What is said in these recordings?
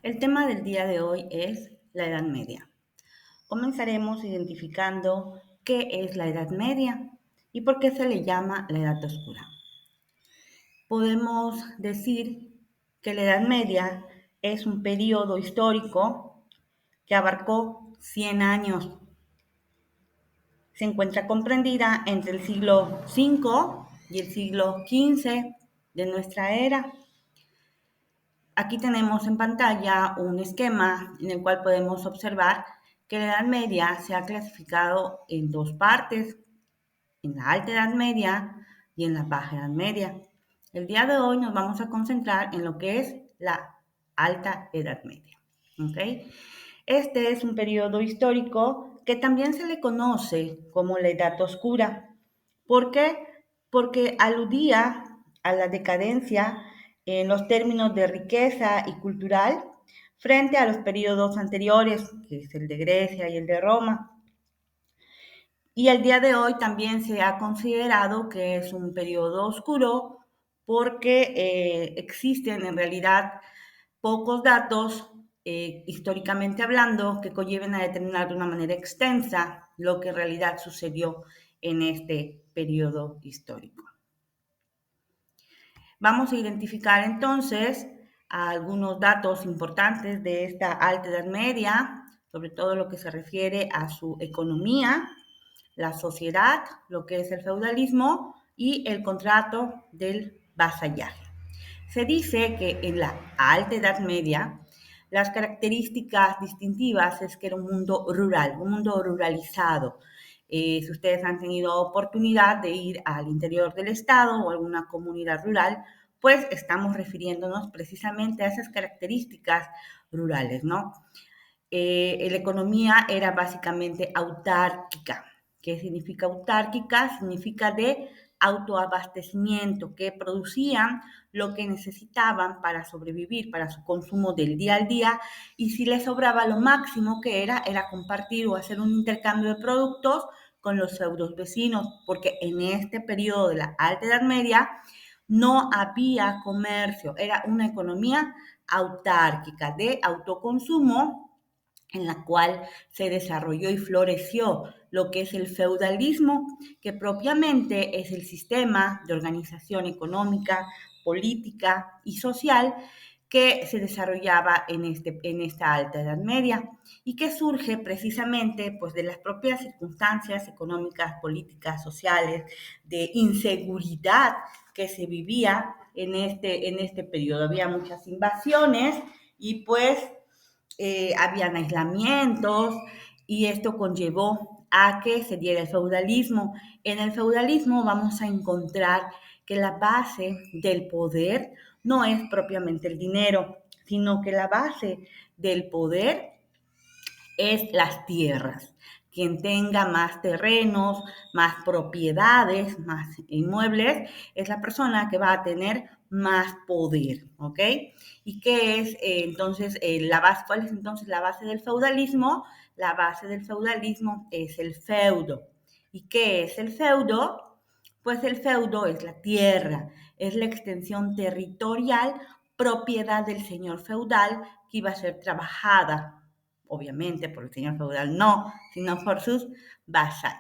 El tema del día de hoy es la Edad Media. Comenzaremos identificando qué es la Edad Media y por qué se le llama la Edad Oscura. Podemos decir que la Edad Media es un periodo histórico que abarcó 100 años. Se encuentra comprendida entre el siglo V y el siglo XV de nuestra era. Aquí tenemos en pantalla un esquema en el cual podemos observar que la Edad Media se ha clasificado en dos partes, en la Alta Edad Media y en la Baja Edad Media. El día de hoy nos vamos a concentrar en lo que es la Alta Edad Media. ¿Okay? Este es un periodo histórico que también se le conoce como la Edad Oscura. ¿Por qué? Porque aludía a la decadencia en los términos de riqueza y cultural frente a los periodos anteriores, que es el de Grecia y el de Roma. Y el día de hoy también se ha considerado que es un periodo oscuro porque existen en realidad pocos datos, históricamente hablando, que conlleven a determinar de una manera extensa lo que en realidad sucedió en este periodo histórico. Vamos a identificar entonces algunos datos importantes de esta Alta Edad Media, sobre todo lo que se refiere a su economía, la sociedad, lo que es el feudalismo y el contrato del vasallaje. Se dice que en la Alta Edad Media las características distintivas es que era un mundo rural, un mundo ruralizado. Si ustedes han tenido oportunidad de ir al interior del estado o alguna comunidad rural, pues estamos refiriéndonos precisamente a esas características rurales, ¿no? La economía era básicamente autárquica. ¿Qué significa autárquica? Significa de autoabastecimiento, que producían lo que necesitaban para sobrevivir, para su consumo del día al día, y si les sobraba lo máximo que era compartir o hacer un intercambio de productos con los feudos vecinos, porque en este periodo de la Alta Edad Media no había comercio, era una economía autárquica de autoconsumo en la cual se desarrolló y floreció lo que es el feudalismo, que propiamente es el sistema de organización económica, política y social que se desarrollaba en esta Alta Edad Media y que surge precisamente pues, de las propias circunstancias económicas, políticas, sociales, de inseguridad que se vivía en este periodo. Había muchas invasiones y pues habían aislamientos y esto conllevó a que se diera el feudalismo. En el feudalismo vamos a encontrar que la base del poder no es propiamente el dinero, sino que la base del poder es las tierras. Quien tenga más terrenos, más propiedades, más inmuebles, es la persona que va a tener más poder, ¿ok? ¿Y qué es entonces la base? ¿Cuál es entonces la base del feudalismo? La base del feudalismo es el feudo. ¿Y qué es el feudo? Pues el feudo es la tierra, es la extensión territorial, propiedad del señor feudal que iba a ser trabajada obviamente por el señor feudal no, sino por sus vasallos.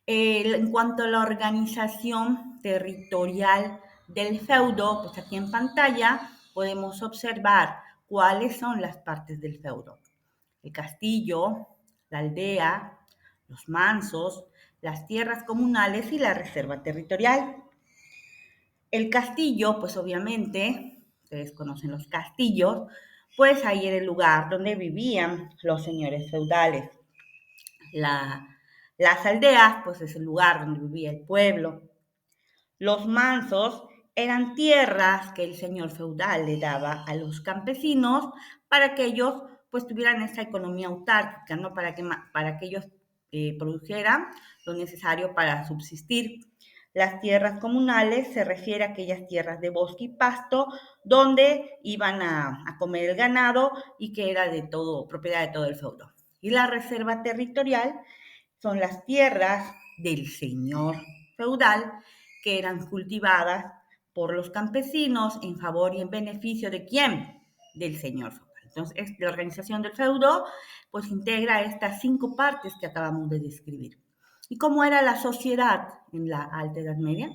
En cuanto a la organización territorial del feudo, pues aquí en pantalla podemos observar cuáles son las partes del feudo. El castillo, la aldea, los mansos, las tierras comunales y la reserva territorial. El castillo, pues obviamente, ustedes conocen los castillos, pues ahí era el lugar donde vivían los señores feudales. Las aldeas, pues es el lugar donde vivía el pueblo. Los mansos eran tierras que el señor feudal le daba a los campesinos para que ellos pues tuvieran esa economía autárquica, ¿no? Para que ellos produjeran lo necesario para subsistir. Las tierras comunales se refiere a aquellas tierras de bosque y pasto donde iban a comer el ganado y que era de todo, propiedad de todo el feudo. Y la reserva territorial son las tierras del señor feudal que eran cultivadas por los campesinos en favor y en beneficio de quién? Del señor feudal. Entonces, la organización del feudo pues integra estas 5 partes que acabamos de describir. ¿Y cómo era la sociedad en la Alta Edad Media?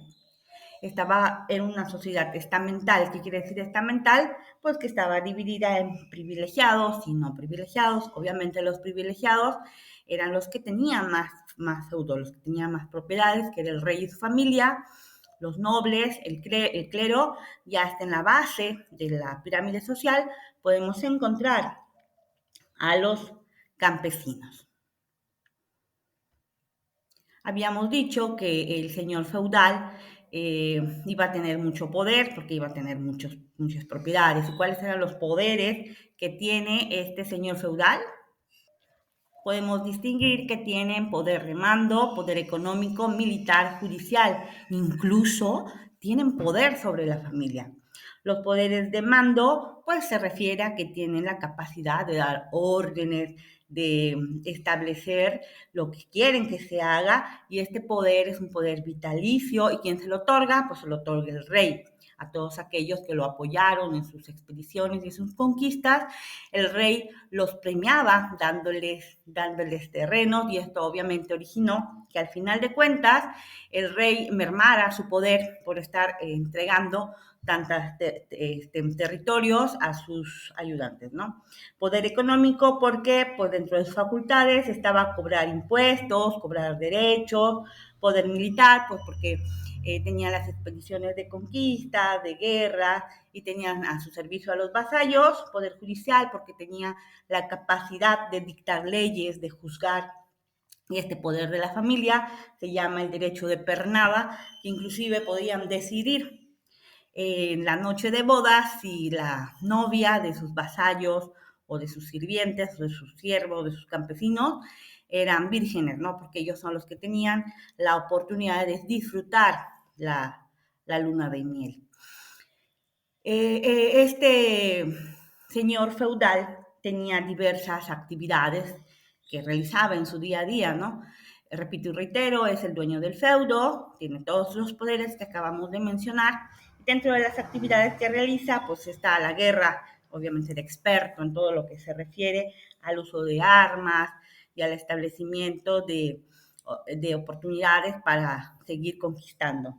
Estaba en una sociedad estamental. ¿Qué quiere decir estamental? Pues que estaba dividida en privilegiados y no privilegiados. Obviamente los privilegiados eran los que tenían más feudo, los que tenían más propiedades, que era el rey y su familia, los nobles, el clero. Ya hasta en la base de la pirámide social podemos encontrar a los campesinos. Habíamos dicho que el señor feudal iba a tener mucho poder porque iba a tener muchas propiedades. ¿Y cuáles eran los poderes que tiene este señor feudal? Podemos distinguir que tienen poder de mando, poder económico, militar, judicial, incluso tienen poder sobre la familia. Los poderes de mando, pues se refiere a que tienen la capacidad de dar órdenes, de establecer lo que quieren que se haga, y este poder es un poder vitalicio, y quien se lo otorga, pues se lo otorga el rey a todos aquellos que lo apoyaron en sus expediciones y en sus conquistas. El rey los premiaba dándoles terrenos, y esto obviamente originó que al final de cuentas el rey mermara su poder por estar entregando tantos territorios a sus ayudantes, ¿no? Poder económico porque pues dentro de sus facultades estaba cobrar impuestos, cobrar derechos. Poder militar pues porque tenía las expediciones de conquista, de guerra, y tenían a su servicio a los vasallos. Poder judicial porque tenía la capacidad de dictar leyes, de juzgar. Y este poder de la familia se llama el derecho de pernada, que inclusive podían decidir en la noche de bodas si la novia de sus vasallos o de sus sirvientes o de sus siervos o de sus campesinos eran vírgenes, ¿no? Porque ellos son los que tenían la oportunidad de disfrutar la luna de miel. Este señor feudal tenía diversas actividades que realizaba en su día a día, ¿no? Repito y reitero, es el dueño del feudo, tiene todos los poderes que acabamos de mencionar. Dentro de las actividades que realiza, pues está la guerra, obviamente era experto en todo lo que se refiere al uso de armas y al establecimiento de oportunidades para seguir conquistando.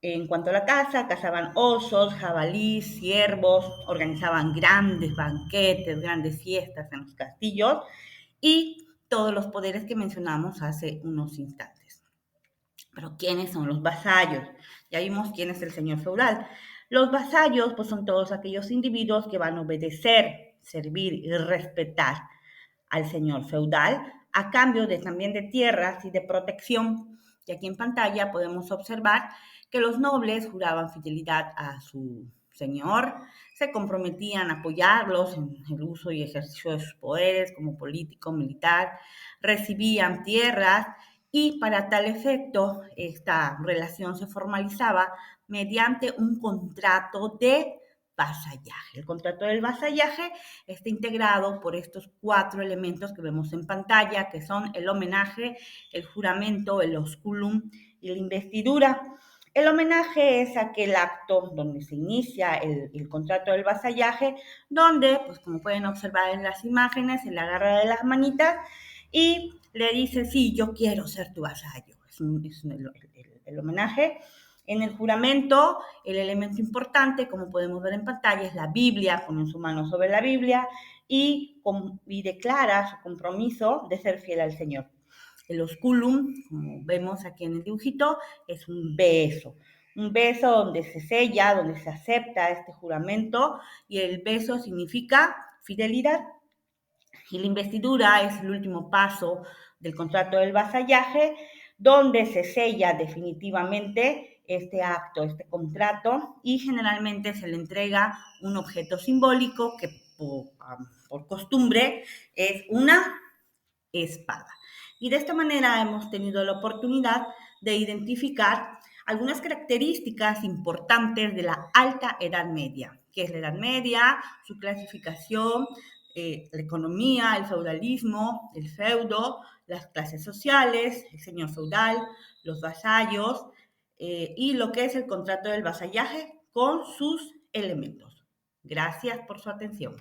En cuanto a la caza, cazaban osos, jabalíes, ciervos, organizaban grandes banquetes, grandes fiestas en los castillos y todos los poderes que mencionamos hace unos instantes. Pero ¿quiénes son los vasallos? Ya vimos quién es el señor feudal. Los vasallos pues son todos aquellos individuos que van a obedecer, servir y respetar al señor feudal a cambio también de tierras y de protección. Y aquí en pantalla podemos observar que los nobles juraban fidelidad a su señor, se comprometían a apoyarlos en el uso y ejercicio de sus poderes como político, militar, recibían tierras, y para tal efecto esta relación se formalizaba mediante un contrato de vasallaje. El contrato del vasallaje está integrado por estos 4 elementos que vemos en pantalla, que son el homenaje, el juramento, el osculum y la investidura. El homenaje es aquel acto donde se inicia el contrato del vasallaje, donde, pues como pueden observar en las imágenes, se le agarra de las manitas y le dice, sí, yo quiero ser tu vasallo. Es el homenaje. En el juramento, el elemento importante, como podemos ver en pantalla, es la Biblia. Pone su mano sobre la Biblia y declara su compromiso de ser fiel al Señor. El osculum, como vemos aquí en el dibujito, es un beso donde se sella, donde se acepta este juramento, y el beso significa fidelidad. Y la investidura es el último paso del contrato del vasallaje, donde se sella definitivamente este acto, este contrato, y generalmente se le entrega un objeto simbólico que por costumbre es una espada. Y de esta manera hemos tenido la oportunidad de identificar algunas características importantes de la Alta Edad Media. ¿Qué es la Edad Media? Su clasificación, la economía, el feudalismo, el feudo, las clases sociales, el señor feudal, los vasallos y lo que es el contrato del vasallaje con sus elementos. Gracias por su atención.